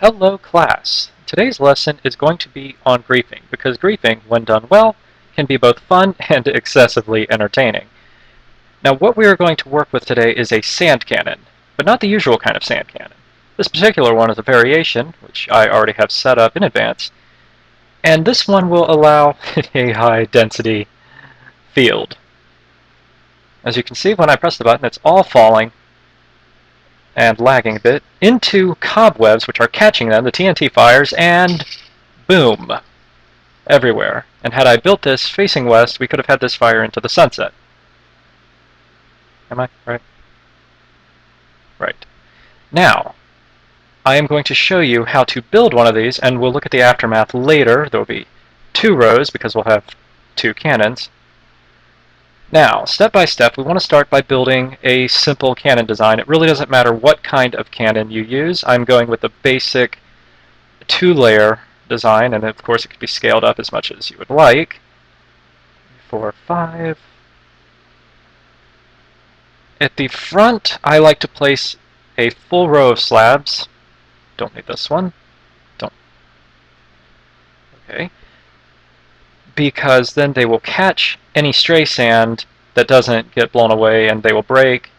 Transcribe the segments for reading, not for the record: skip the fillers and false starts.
Hello class! Today's lesson is going to be on griefing, because griefing, when done well, can be both fun and excessively entertaining. Now what we are going to work with today is a sand cannon, but not the usual kind of sand cannon. This particular one is a variation, which I already have set up in advance, and this one will allow a high density field. As you can see, when I press the button, it's all falling and lagging a bit into cobwebs, which are catching them, the TNT fires, and boom, everywhere. And had I built this facing west, we could have had this fire into the sunset. Am I right? Right. Now, I am going to show you how to build one of these, and we'll look at the aftermath later. There will be 2 rows because we'll have 2 cannons. Now, step by step, we want to start by building a simple cannon design. It really doesn't matter what kind of cannon you use. I'm going with the basic 2-layer design, and of course it could be scaled up as much as you would like. 4, 5. At the front, I like to place a full row of slabs. Don't need this one. Don't. Okay. Because then they will catch any stray sand that doesn't get blown away, and they will break,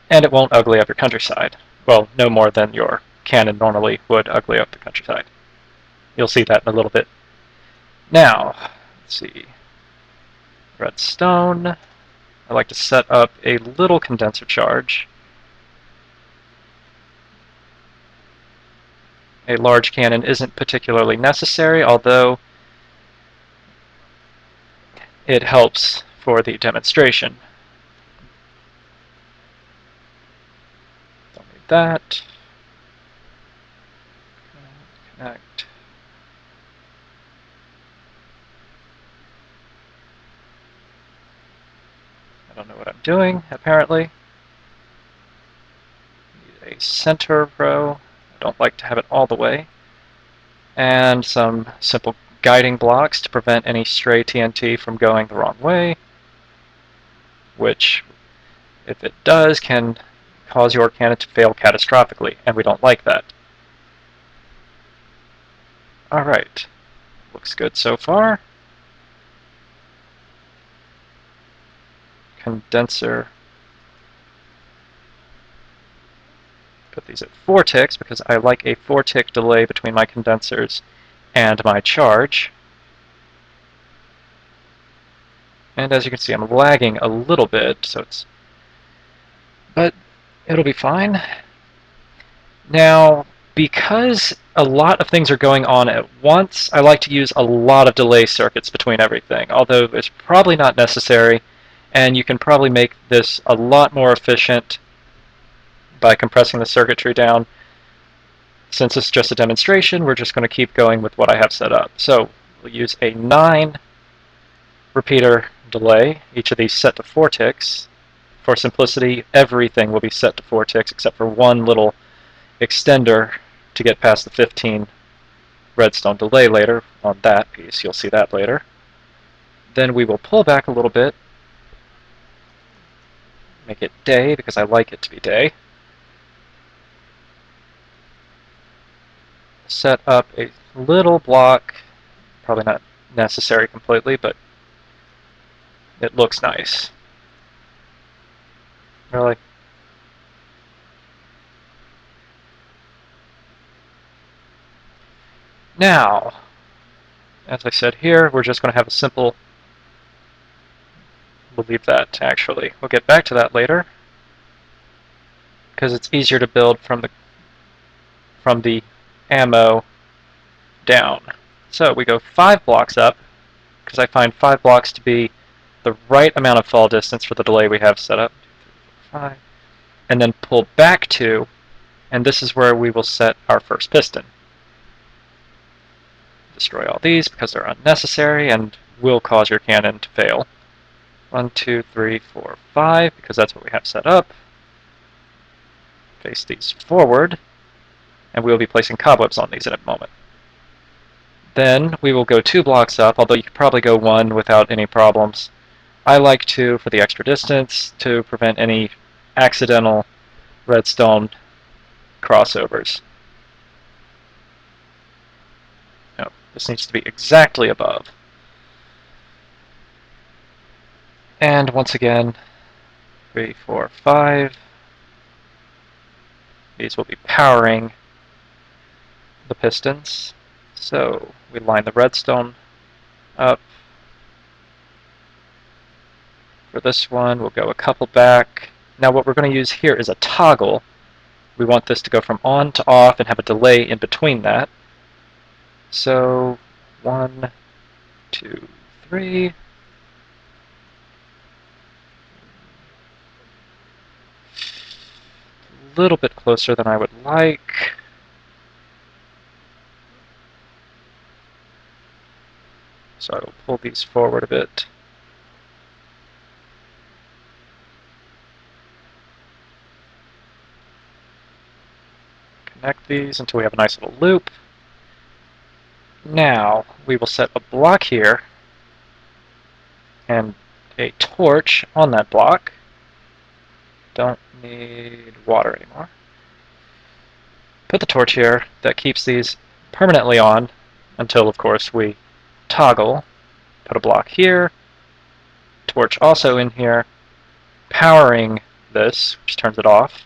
and it won't ugly up your countryside. Well, no more than your cannon normally would ugly up the countryside. You'll see that in a little bit. Now, let's see. Redstone. I like to set up a little condenser charge. A large cannon isn't particularly necessary, although it helps for the demonstration. Don't need that. Connect. I don't know what I'm doing, apparently. Need a center row. I don't like to have it all the way. And some simple guiding blocks to prevent any stray TNT from going the wrong way, which, if it does, can cause your cannon to fail catastrophically, and we don't like that. Alright, looks good so far. Condenser. Put these at 4 ticks because I like a 4-tick delay between my condensers and my charge. And as you can see, I'm lagging a little bit, but it'll be fine. Now, because a lot of things are going on at once, I like to use a lot of delay circuits between everything, although it's probably not necessary, and you can probably make this a lot more efficient by compressing the circuitry down. Since it's just a demonstration, we're just going to keep going with what I have set up. So we'll use a 9 repeater delay, each of these set to 4 ticks. For simplicity, everything will be set to 4 ticks except for one little extender to get past the 15 redstone delay later on that piece. You'll see that later. Then we will pull back a little bit, make it day because I like it to be day. Set up a little block, probably not necessary completely, but it looks nice. Really? Now, as I said here, we're just going to have a simple, we'll leave that actually. We'll get back to that later, because it's easier to build from the ammo down. So we go 5 blocks up, because I find 5 blocks to be the right amount of fall distance for the delay we have set up. 5. And then pull back 2, and this is where we will set our first piston. Destroy all these because they're unnecessary and will cause your cannon to fail. 1, 2, 3, 4, 5, because that's what we have set up. Face these forward, and we will be placing cobwebs on these in a moment. Then we will go 2 blocks up, although you could probably go 1 without any problems. I like 2 for the extra distance to prevent any accidental redstone crossovers. This needs to be exactly above. And once again, 3, 4, 5. These will be powering the pistons. So we line the redstone up. For this one, we'll go a couple back. Now what we're going to use here is a toggle. We want this to go from on to off and have a delay in between that. So 1, 2, 3. A little bit closer than I would like. So I will pull these forward a bit. Connect these until we have a nice little loop. Now we will set a block here and a torch on that block. Don't need water anymore. Put the torch here. That keeps these permanently on until, of course, we toggle. Put a block here. Torch also in here, powering this, which turns it off.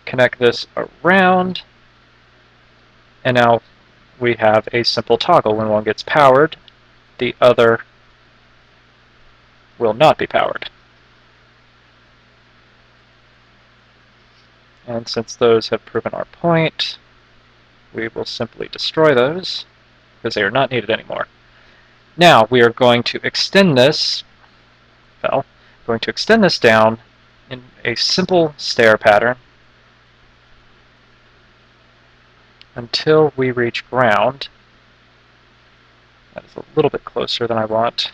Connect this around, and now we have a simple toggle. When one gets powered, the other will not be powered. And since those have proven our point, we will simply destroy those because they are not needed anymore. Now we are going to extend this, going to extend this down in a simple stair pattern until we reach ground. That is a little bit closer than I want.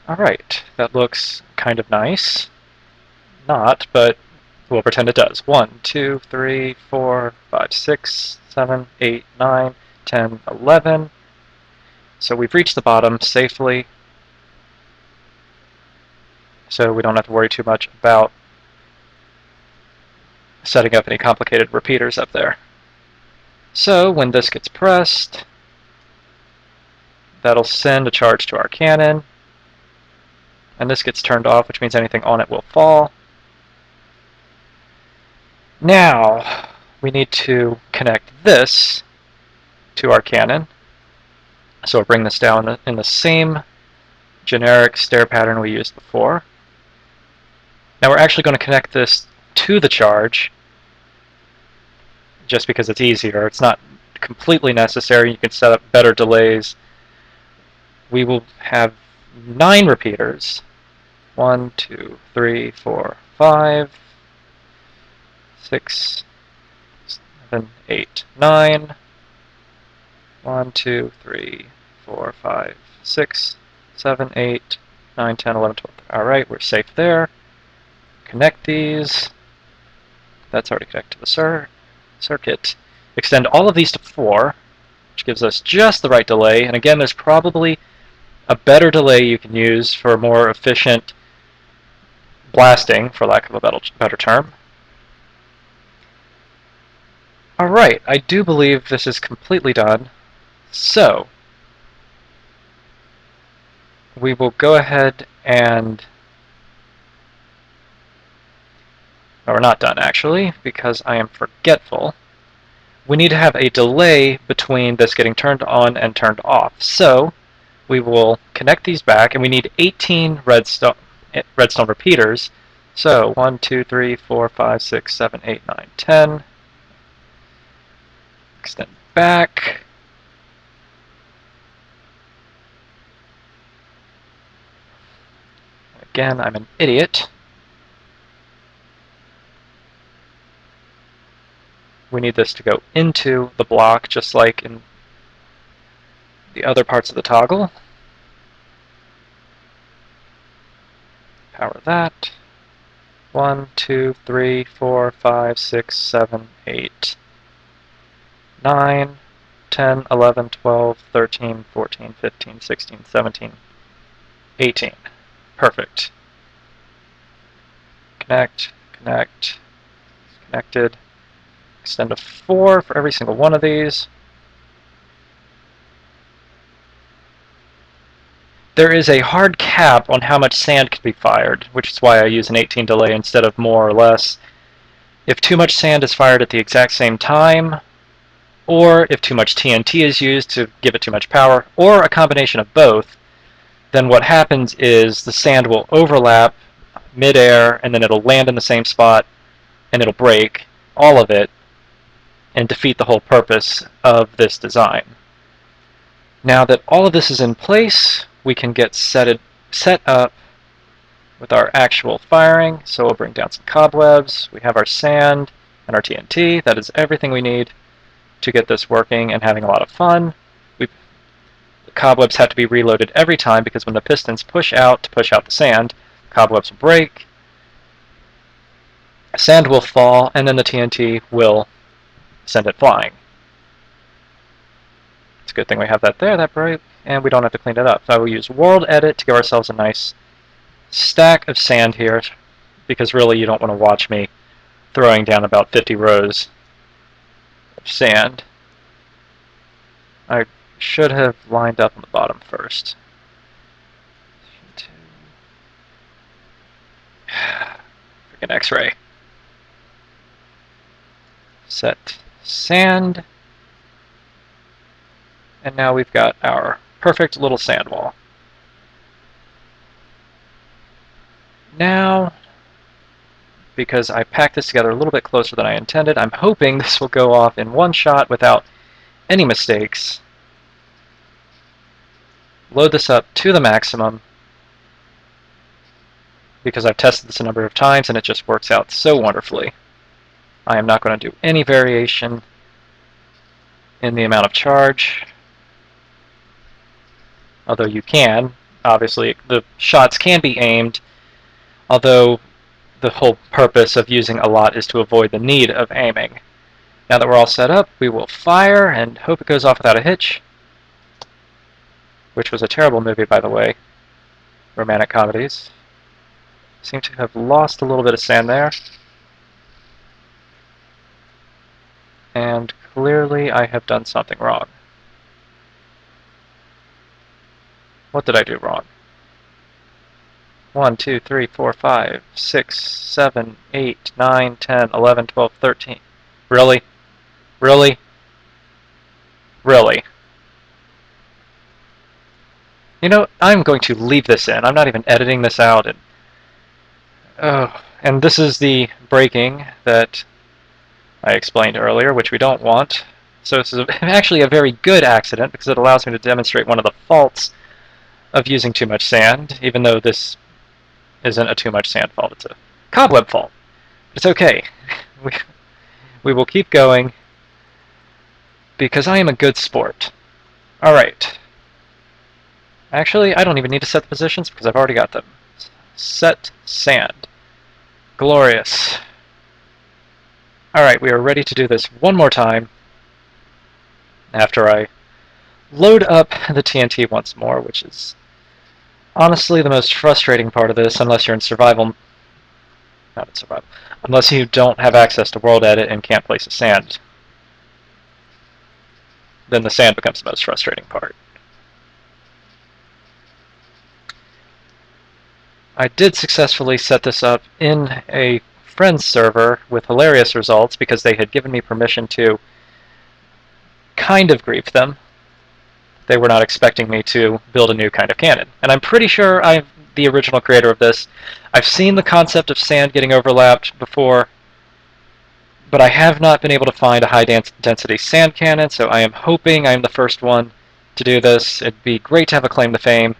Alright, that looks kind of nice. Not, but we'll pretend it does. 1, 2, 3, 4, 5, 6, 7, 8, 9, 10, 11. So we've reached the bottom safely. So we don't have to worry too much about setting up any complicated repeaters up there. So when this gets pressed, that'll send a charge to our cannon. And this gets turned off, which means anything on it will fall. Now, we need to connect this to our cannon. So we'll bring this down in the same generic stair pattern we used before. Now we're actually going to connect this to the charge, just because it's easier. It's not completely necessary. You can set up better delays. We will have 9 repeaters. 1, 2, 3, 4, 5, 6, 7, 8, 9. 1, 2, 3, 4, 5, 6, 7, 8, 9, 10, 11, 12. Alright, we're safe there. Connect these. That's already connected to the circuit. Extend all of these to 4, which gives us just the right delay. And again, there's probably a better delay you can use for more efficient blasting, for lack of a better term. Alright, I do believe this is completely done. So, we will go ahead and... No, we're not done, actually, because I am forgetful. We need to have a delay between this getting turned on and turned off. So, we will connect these back, and we need 18 redstone repeaters. So, 1, 2, 3, 4, 5, 6, 7, 8, 9, 10. Extend back. Again, I'm an idiot. We need this to go into the block, just like in the other parts of the toggle. Power that. 1, 2, 3, 4, 5, 6, 7, 8, 9, 10, 11, 12, 13, 14, 15, 16, 17, 18. Perfect. Connect, connect, connected. Extend to 4 for every single one of these. There is a hard cap on how much sand can be fired, which is why I use an 18 delay instead of more or less. If too much sand is fired at the exact same time, or if too much TNT is used to give it too much power, or a combination of both, then what happens is the sand will overlap midair, and then it'll land in the same spot, and it'll break, all of it, and defeat the whole purpose of this design. Now that all of this is in place, we can get set up with our actual firing. So we'll bring down some cobwebs. We have our sand and our TNT. That is everything we need to get this working and having a lot of fun. The cobwebs have to be reloaded every time because when the pistons push out to push out the sand, cobwebs will break, sand will fall, and then the TNT will send it flying. It's a good thing we have that there, that break, and we don't have to clean it up. So I will use World Edit to give ourselves a nice stack of sand here, because really you don't want to watch me throwing down about 50 rows of sand. I should have lined up on the bottom first. Freaking X-ray. Set sand. And now we've got our perfect little sand wall. Now, because I packed this together a little bit closer than I intended, I'm hoping this will go off in one shot without any mistakes. Load this up to the maximum, because I've tested this a number of times and it just works out so wonderfully. I am not going to do any variation in the amount of charge, although you can. Obviously, the shots can be aimed, although the whole purpose of using a lot is to avoid the need of aiming. Now that we're all set up, we will fire and hope it goes off without a hitch, which was a terrible movie, by the way. Romantic comedies. Seem to have lost a little bit of sand there. And clearly I have done something wrong. What did I do wrong? 1, 2, 3, 4, 5, 6, 7, 8, 9, 10, 11, 12, 13. Really? Really? Really? You know, I'm going to leave this in. I'm not even editing this out. And this is the breaking that I explained earlier, which we don't want. So this is actually a very good accident because it allows me to demonstrate one of the faults of using too much sand, even though this isn't a too much sand fault. It's a cobweb fault. It's okay. We will keep going because I am a good sport. Alright. Actually, I don't even need to set the positions because I've already got them. Set sand. Glorious. Alright, we are ready to do this one more time after I load up the TNT once more, which is honestly the most frustrating part of this, unless you're in survival. Not in survival. Unless you don't have access to World Edit and can't place a sand. Then the sand becomes the most frustrating part. I did successfully set this up in a friend's server with hilarious results because they had given me permission to kind of grief them. They were not expecting me to build a new kind of cannon. And I'm pretty sure I'm the original creator of this. I've seen the concept of sand getting overlapped before, but I have not been able to find a high-density sand cannon, so I am hoping I'm the first one to do this. It'd be great to have a claim to fame,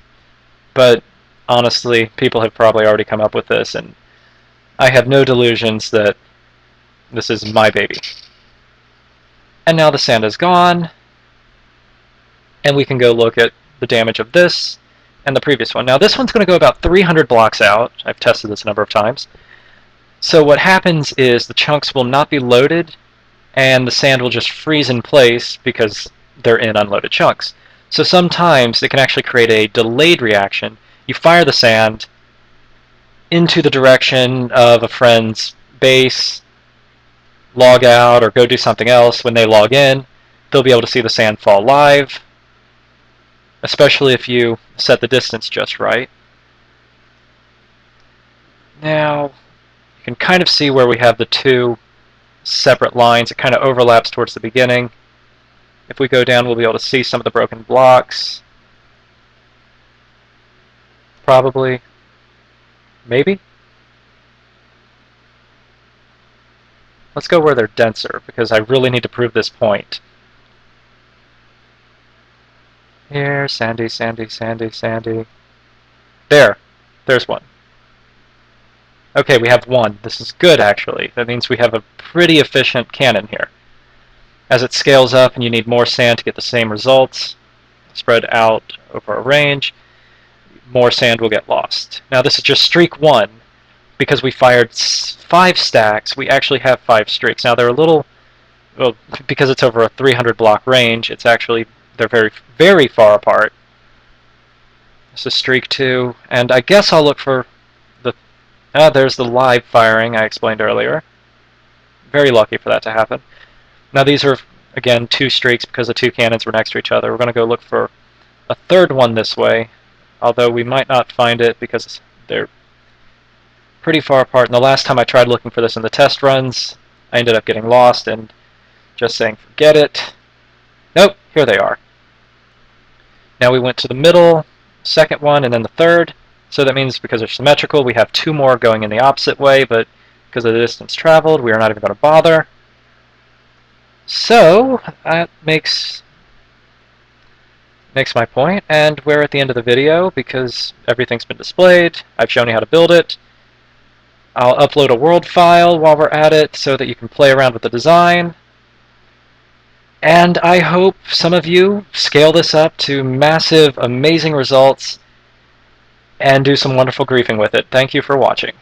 but honestly, people have probably already come up with this, and I have no delusions that this is my baby. And now the sand is gone, and we can go look at the damage of this and the previous one. Now this one's going to go about 300 blocks out. I've tested this a number of times. So what happens is the chunks will not be loaded, and the sand will just freeze in place because they're in unloaded chunks. So sometimes it can actually create a delayed reaction. You fire the sand, into the direction of a friend's base, log out, or go do something else. When they log in, they'll be able to see the sand fall live, especially if you set the distance just right. Now, you can kind of see where we have the two separate lines. It kind of overlaps towards the beginning. If we go down, we'll be able to see some of the broken blocks. Probably. Maybe? Let's go where they're denser, because I really need to prove this point. Here, sandy, sandy, sandy, sandy. There. There's one. Okay, we have one. This is good, actually. That means we have a pretty efficient cannon here. As it scales up and you need more sand to get the same results, spread out over a range, more sand will get lost. Now this is just streak 1. Because we fired 5 stacks, we actually have 5 streaks. Now they're a little, well, because it's over a 300 block range, it's actually, they're very, very far apart. This is streak 2, and I guess I'll look for the, there's the live firing I explained earlier. Very lucky for that to happen. Now these are, again, 2 streaks because the 2 cannons were next to each other. We're going to go look for a third one this way, although we might not find it because they're pretty far apart. And the last time I tried looking for this in the test runs, I ended up getting lost and just saying, forget it. Nope, here they are. Now we went to the middle, second one, and then the third. So that means because they're symmetrical, we have 2 more going in the opposite way, but because of the distance traveled, we are not even going to bother. So that makes my point, and we're at the end of the video because everything's been displayed. I've shown you how to build it. I'll upload a world file while we're at it so that you can play around with the design. And I hope some of you scale this up to massive, amazing results and do some wonderful griefing with it. Thank you for watching.